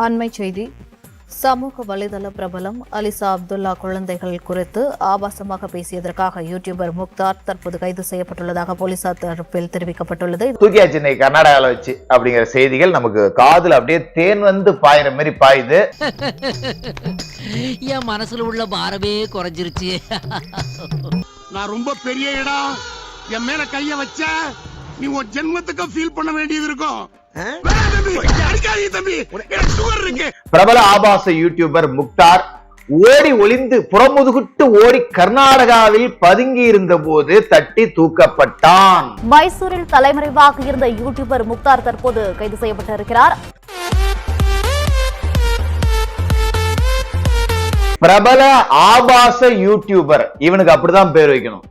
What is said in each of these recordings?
அண்மை செய்தி. சமூக வலைதள பிரபலம் அலிசா அப்துல்லா குழந்தைகள் குறித்து ஆபாசமாக பேசியதற்காக யூடியூபர் முக்தார் தற்போது கைது செய்யப்பட்டுள்ளதாக போலீசார் தரப்பில் தெரிவிக்கப்பட்டுள்ளது. தூக்கியா சென்னை கர்நாடகாவில் வச்சு அப்படிங்கிற செய்திகள் நமக்கு காதுல அப்படியே தேன் வந்து பாயிற மாதிரி பாயுது. என் மனசுல உள்ள பாரமே குறைஞ்சிருச்சு. நான் ரொம்ப பெரிய இடம் என் மேல கைய வச்ச நீ ஒரு ஜென்மத்துக்கு ஃபீல் பண்ண வேண்டியது இருக்கும். பிரபல ஆபாச யூடியூபர் முக்தார் ஓடி ஒளிந்து புறமுதுகிட்டு ஓடி கர்நாடகாவில் பதுங்கி இருந்த போது தட்டி தூக்கப்பட்டான். மைசூரில் தலைமறைவாக இருந்த யூடியூபர் முக்தார் தற்போது கைது செய்யப்பட்டிருக்கிறார். பிரபல ஆபாச யூடியூபர், இவனுக்கு அப்படிதான் பேர் வைக்கணும்.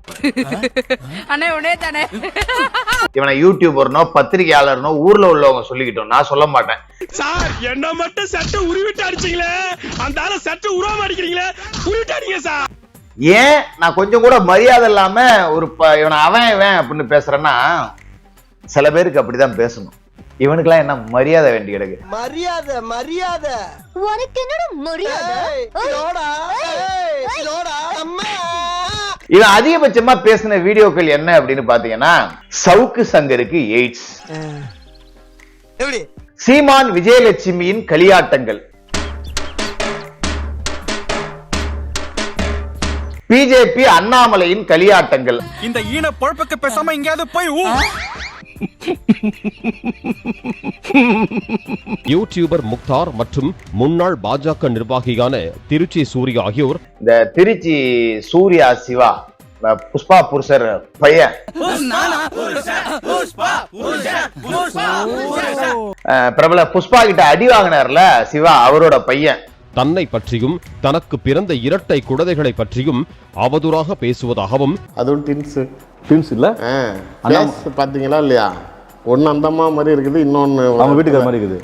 இவனை யூடியூபர்னோ பத்திரிகையாளர்னோ ஊர்ல உள்ளவங்க சொல்லிக்கிட்டோம், நான் சொல்ல மாட்டேன். சார் என்ன மட்டும் சட்டை உருவிட்டு அடிச்சீங்களே, அந்த ஆள சட்டை உருவாம அடிக்கிறீங்களே, உருவிட்டு அடிங்க சார். ஏன் நான் கொஞ்சம் கூட மரியாதை இல்லாம ஒரு இவனை அவன் இவன் அப்படின்னு பேசுறேன்னா, சில பேருக்கு அப்படிதான் பேசணும். இவனுக்கெல்லாம் என்ன மரியாதை வேண்டி கிடக்கு? மரியாதை மரியாதை உனக்கு என்னடா மரியாதை? இவன் அதிகபட்சமா பேசின வீடியோக்கள் என்ன அப்படின்னு பாத்தீங்கன்னா, சவுக்கு சங்கருக்கு எய்ட்ஸ், சீமான் விஜயலட்சுமியின் களியாட்டங்கள், பிஜேபி அண்ணாமலையின் களியாட்டங்கள். இந்த ஈன பொழப்புக்கு பேசாம எங்கேயாவது போய் யூடியூபர் முக்தார் மற்றும் முன்னாள் பாஜக நிர்வாகியான திருச்சி சூர்யா ஆகியோர், இந்த திருச்சி சூர்யா சிவா புஷ்பா புருஷர் பையன், பிரபல புஷ்பா கிட்ட அடி வாங்கினார்ல சிவா, அவரோட பையன், தன்னை பற்றியும் தனக்கு பிறந்த இரட்டை குழந்தைகளை பற்றியும் அவதூறாக பேசுவதாகவும், அதுவும் ட்வின்ஸ் இல்ல பாத்தீங்களா இல்லையா, ஒன்னு அந்த அம்மா மாதிரி இருக்குது, இன்னொன்னு அவங்க வீட்டுக்கு மாதிரி இருக்குது.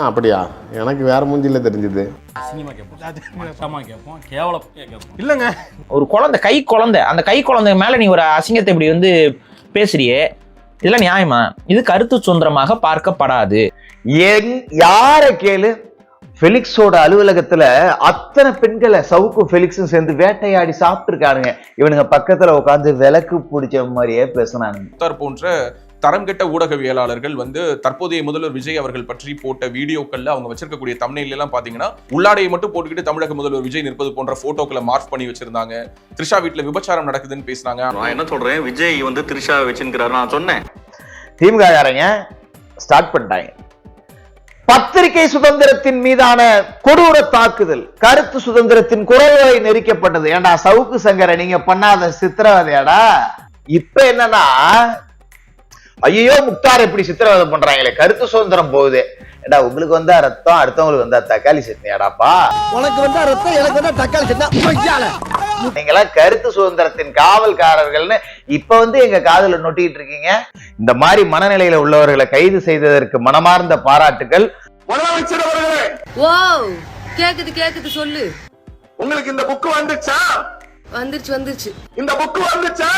அப்படியா? எனக்கு வேற மூஞ்சில தெரிஞ்சது. இல்லங்க, ஒரு குழந்தை கை குழந்தை, அந்த கை குழந்தை மேல நீ ஒரு அசிங்கத்தை இப்படி வந்து பேசுறியே, இதெல்லாம் நியாயமா? இது கருத்து சுதந்திரமாக பார்க்கப்படாது. யார கேளு, பெலிக்ஸோட அலுவலகத்துல அத்தனை பெண்களை சவுக்கும் பெலிக்ஸும் சேர்ந்து வேட்டையாடி சாப்பிட்டு இருக்கானுங்க. இவனுங்க பக்கத்துல உட்காந்து விளக்கு பிடிச்ச மாதிரியே பேசினானுங்க. போன்ற தரம் கெட்ட ஊடகவியலாளர்கள் வந்து தற்போதைய முதல்வர் விஜய் அவர்கள் பற்றி போட்ட வீடியோக்கள்ல அவங்க வச்சிருக்கக்கூடிய தம்ப்நெயில் எல்லாம் பாத்தீங்கன்னா, உள்ளாடையை மட்டும் போட்டுக்கிட்டு தமிழக முதல்வர் விஜய் நிற்பது போன்ற போட்டோக்களை மார்க் பண்ணி வச்சிருந்தாங்க. த்ரிஷா வீட்டுல விபச்சாரம் நடக்குதுன்னு பேசினாங்க. நான் என்ன சொல்றேன், விஜய் வந்து த்ரிஷா வச்சிருக்கிறாரு நான் சொன்னேன். திமுககாரங்க ஸ்டார்ட் பண்ணிட்டாங்க. பத்திரிகை சுதந்திரத்தின் மீதான கொடூர தாக்குதல், கருத்து சுதந்திரத்தின் குரல்களை நெரிக்கப்பட்டது. ஏண்டா சவுக்கு சங்கரை நீங்க பண்ணாத சித்திரவதையாடா? இப்ப என்னன்னா, ஐயோ முக்தார் எப்படி சித்திரவதை பண்றாங்களே, கருத்து சுதந்திரம் போகுது. ஏடா உங்களுக்கு வந்தா ரத்தம், அடுத்தவங்களுக்கு வந்தா தக்காளி சட்னியாடாப்பா? உனக்கு வந்தா ரத்தம், எனக்கு வந்தா தக்காளி சட்னி. நீங்களா கருத்து சுதந்திரத்தின் காவல்காரர்கள்னு இப்ப வந்து எங்க காதுல நொட்டிட்டு இருக்கீங்க. இந்த மாதிரி மனநிலையில உள்ளவர்களை கைது செய்ததற்கு மனமார்ந்த பாராட்டுகள். முதலமைச்சர் அவர்களே, ஓ கேக்குது கேக்குது சொல்லு. உங்களுக்கு இந்த புக் வந்துச்சா? வந்துருச்சு. இந்த புக் வந்துச்சா?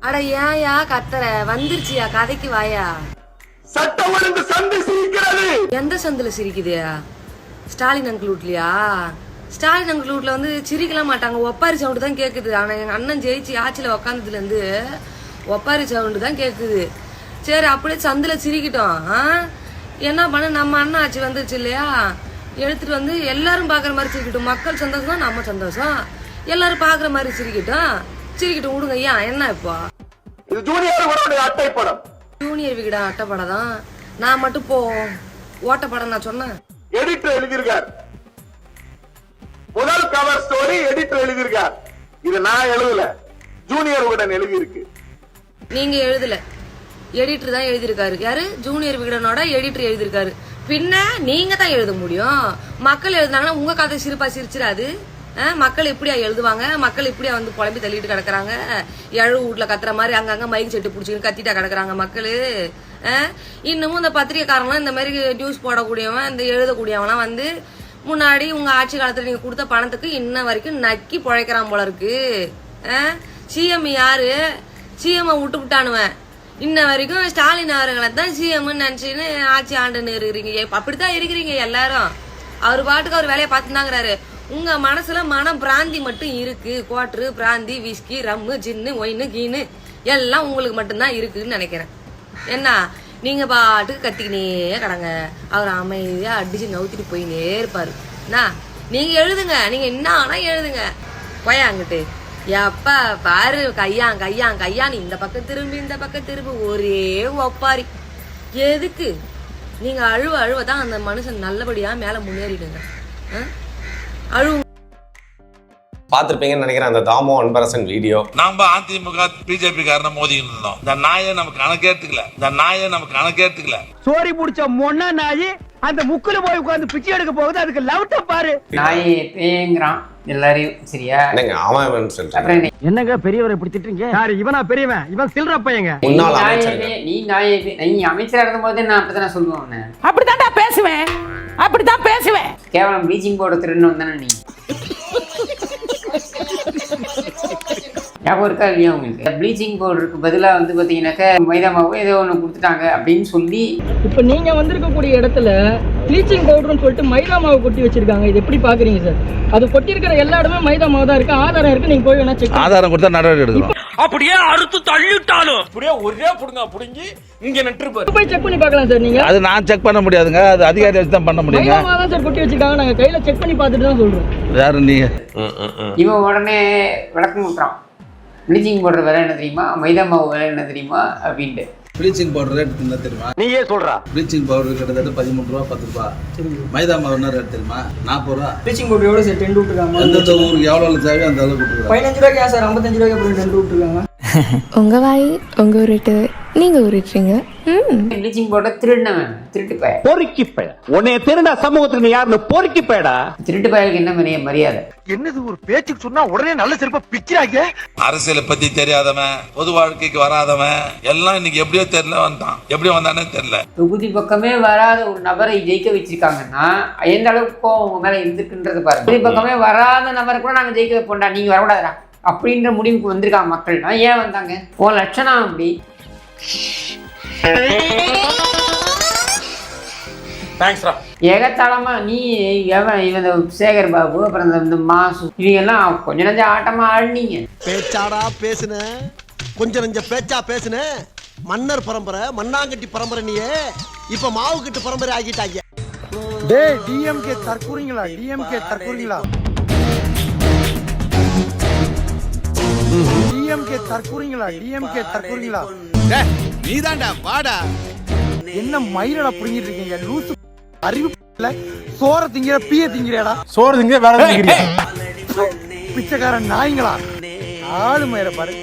அட ஏயா கத்தற? வந்துருச்சியா, கதைக்கு வாயா. சட்ட ஒழுங்கு சந்தை சிரிக்கிறது. எந்த சந்தில சிரிக்குது? ஸ்டாலின் அங்கிள் வீட்லயா? ஸ்டாலின் அங்கிள் வீட்ல வந்து சிரிக்கலாம் மாட்டாங்க, ஒப்பாரி சவுண்டு தான் கேக்குது. ஆனா எங்க அண்ணன் ஜெயிச்சு ஆட்சியில உக்காந்ததுல இருந்து ஒப்பாரி சவுண்டு தான் கேக்குது. சரி அப்படியே சந்தில சிரிக்கிட்டோம். என்ன பண்ண, நம்ம அண்ணன் ஆட்சி வந்துருச்சு இல்லையா, எடுத்துட்டு வந்து எல்லாரும் பாக்குற மாதிரி சிரிக்கட்டும். மக்கள் சந்தோஷம், நம்ம சந்தோஷம், எல்லாரும் பாக்குற மாதிரி சிரிக்கட்டும் விடுங்க. ஏன் என்ன இப்போ இது ஜூனியர் அட்டை படம், ஜூனியர் விகட அட்டை படம் தான். நான் மட்டும் போ ஓட்ட படம் நான் சொன்னேன். எடிட்டர் எழுதியிருக்கார், முதல் கவர் ஸ்டோரி எடிட்டர் எழுதியிருக்கார். இது நான் எழுதல, ஜூனியர் விகடன் எழுதி இருக்கு. நீங்க எழுதல, எடிட்டர் தான் எழுதியிருக்காரு. யாரு? ஜூனியர் விகடனோட எடிட்டர் எழுதியிருக்காரு. பின்ன நீங்க தான் எழுத முடியும். மக்கள் எழுதுனாங்கன்னா உங்க கதை சிரிப்பா சிரிச்சிடாது. மக்கள் இப்படியா எழுதுவாங்க? மக்கள் இப்படியா வந்து புலம்பி தள்ளிட்டு கிடக்குறாங்க. எழு வீட்டுல கத்துற மாதிரி அங்கங்க மைக் செட்டு பிடிச்சிக்கிட்டு கத்திட்டா கிடக்குறாங்க மக்கள். இன்னமும் இந்த பத்திரிகைக்காரங்களாம் இந்த மாதிரி நியூஸ் போடக்கூடியவன், இந்த எழுதக்கூடியவன்லாம் வந்து முன்னாடி உங்க ஆட்சி காலத்துல நீங்க கொடுத்த பணத்துக்கு இன்ன வரைக்கும் நக்கி பிழைக்கிறான் போல இருக்கு. சிஎம் யாரு? சிஎம் விட்டு விட்டானுவன். இன்ன வரைக்கும் ஸ்டாலின் அவர்களை தான் சிஎம் நினைச்சுன்னு ஆட்சி ஆண்டுன்னு இருக்கிறீங்க. அப்படித்தான் இருக்கிறீங்க எல்லாரும். அவர் பாட்டுக்கு அவர் வேலையை பார்த்துதாங்கிறாரு. உங்க மனசுல மனம் பிராந்தி மட்டும் இருக்கு. குவாட்டரு, பிராந்தி, விஸ்கி, ரம்மு, ஜின்னு, ஒயின்னு, கீனு எல்லாம் உங்களுக்கு மட்டும்தான் இருக்குன்னு நினைக்கிறேன். என்ன நீங்க பாட்டுக்கு கத்திக்கினே கடங்க, அவர் அமைதியா அடிச்சு நவுத்திட்டு போயினே இருப்பாரு. என்ன நீங்க எழுதுங்க, நீங்க என்ன ஆனா எழுதுங்க. போயாங்கிட்டு எப்ப பாரு கையான்னு இந்த பக்கம் திரும்பி ஒரே ஒப்பாரி. எதுக்கு நீங்க அழுவதான் அந்த மனுஷன் நல்லபடியா மேல முன்னேறிடுங்க. அழுவு பார்த்திருப்பீங்கன்னு நினைக்கிறேன் அந்த தாமோ அன்பரசன் வீடியோ. நாம அதிமுக பிஜேபி காரன மோதிக்கிட்டு இருந்தோம். இந்த நாயை நமக்கு கணக்கேத்துக்கல. சோரி புடிச்ச மொன்னா நாயி அந்த முக்குல போய் உட்கார்ந்து பிச்சை எடுக்க போகுது. அதுக்கு லவுட்ட பாரு. நாய் பேங்குறான் எல்லாரையும். சரியா என்னங்க அவன் சொல்றேன். என்னங்க பெரியவரை இப்படி திட்டுறீங்க? யாரு இவனா பெரியவன்? இவன் சில்ற பையங்க. முன்னாள் அமைச்சர். நீ அமைச்சரா இருந்த போது நான் அப்படித்தான் சொல்லுவேன். அப்படித்தான்டா பேசுவேன். கேவலம் ப்ளீச்சிங் பவுடர் திருன்னு வந்தானே நீ. ஞாபகம் இருக்கா இல்லையா உங்களுக்கு? ப்ளீச்சிங் பவுடருக்கு பதிலாக வந்து பார்த்தீங்கன்னாக்கா மைதா மாவு ஏதோ ஒன்று கொடுத்துட்டாங்க அப்படின்னு சொல்லி. இப்போ நீங்க வந்திருக்கக்கூடிய இடத்துல ப்ளீச்சிங் பவுடர்னு சொல்லிட்டு மைதா மாவு கொட்டி வச்சிருக்காங்க. இது எப்படி பாக்குறீங்க சார்? அது கொட்டி இருக்கிற எல்லா இடமே மைதா மாவு தான் இருக்கு. ஆதாரம் இருக்கு, நீங்க போய் வேணா செக். ஆதாரம் கொடுத்தா நடவடிக்கை எடுக்கணும். அப்படியே அறுத்து தள்ளிட்டாலும் அப்படியே ஒரே புடுங்கி இங்க நட்டுருப்பாரு. போய் செக் பண்ணி பார்க்கலாம் சார். நீங்க அது நான் செக் பண்ண முடியாதுங்க, அது அதிகாரி வச்சு தான் பண்ண முடியுங்க. மைதா மாவு தான் சார் கொட்டி வச்சிருக்காங்க. நாங்க கையில செக் பண்ணி பார்த்துட்டு தான் சொல்றோம். யாரு நீங்க? இவன் உடனே விளக்கம் விட்டுறான். ப்ளீச்சிங் பவுடர் விலை என்ன தெரியுமா, மைதா மாவு விலை என்ன தெரியுமா அப்படின்ட்டு. ப்ளீச்சிங் பவுடர் ரேட் என்ன தெரியுமா? நீயே சொல்றா. ப்ளீச்சிங் பவுடர் கிட்டத்தட்ட 13 ரூபா 10 ரூபா. மைதா மாவு என்ன ரேட் தெரியுமா? 40 ரூபா. ப்ளீச்சிங் பவுடர் எவ்வளவு சார்? 10 விட்டுருக்காங்க. எந்தெந்த ஊருக்கு எவ்வளவு தேவையோ அந்த அளவுக்கு விட்டுருக்காங்க. 15 ரூபாய்க்கு சார் 55 ரூபாய்க்கு அப்புறம் 2 விட்டுருக்காங்க. உங்க வாய் உங்க ஊருட்டு நீங்க ஊருட்டுறீங்க. ப்ளீச்சிங் பவுடர் திருடினவன், திருட்டு பய, பொறுக்கி பய. உன்னைய திருடா சமூகத்துக்கு நீ யாருன்னு பொறுக்கி பயடா. திருட்டு பயலுக்கு என்ன மரியாதை? என்னது ஒரு பேச்சுக்கு சொன்னா உடனே நல்ல சிறப்பா பிக்கிறாங்க. அரசியலை பத்தி தெரியாதவன், பொது வாழ்க்கைக்கு வராதவன் எல்லாம் இன்னைக்கு எப்படியோ தெரியல வந்தான். எப்படி வந்தானே தெரியல. தொகுதி பக்கமே வராத ஒரு நபரை ஜெயிக்க வச்சிருக்காங்கன்னா எந்த அளவுக்கு உங்க மேல இருந்துக்குன்றது பாருங்க. தொகுதி பக்கமே வராத நபரை கூட நாங்க ஜெயிக்க வைப்போம்டா, நீங்க வரக்கூடாதுடா அப்படின்ற முடிவுக்கு வந்திருக்காங்க மக்கள்னா. ஏன் வந்தாங்க? உன் லட்சணம் அப்படி. ஏகத்தாளமா நீ இவன் சேகர் பாபு அப்புறம் இந்த மாசு இவங்க எல்லாம் கொஞ்ச நஞ்ச ஆட்டமா ஆடினீங்க. பேச்சாடா பேசுன, கொஞ்சம் நஞ்ச பேச்சா பேசுன. மன்னர் பரம்பரை, மண்ணாங்கட்டி பரம்பரை. நீயே இப்ப மாவு கட்டு பரம்பரை ஆகிட்டாங்க. டேய் டிஎம்கே தற்கூறீங்களா? நீதான்டா வாடா. என்ன மயிரடா புடிங்கிட்டு இருக்கீங்க? லூசு அறிவு இல்ல. சோற திங்கிற பீய திங்கிறடா. சோறு திங்க வேற திங்கிறியா? பிச்சைக்காரன் நாய்ங்களா? ஆளு மயிர பாரு.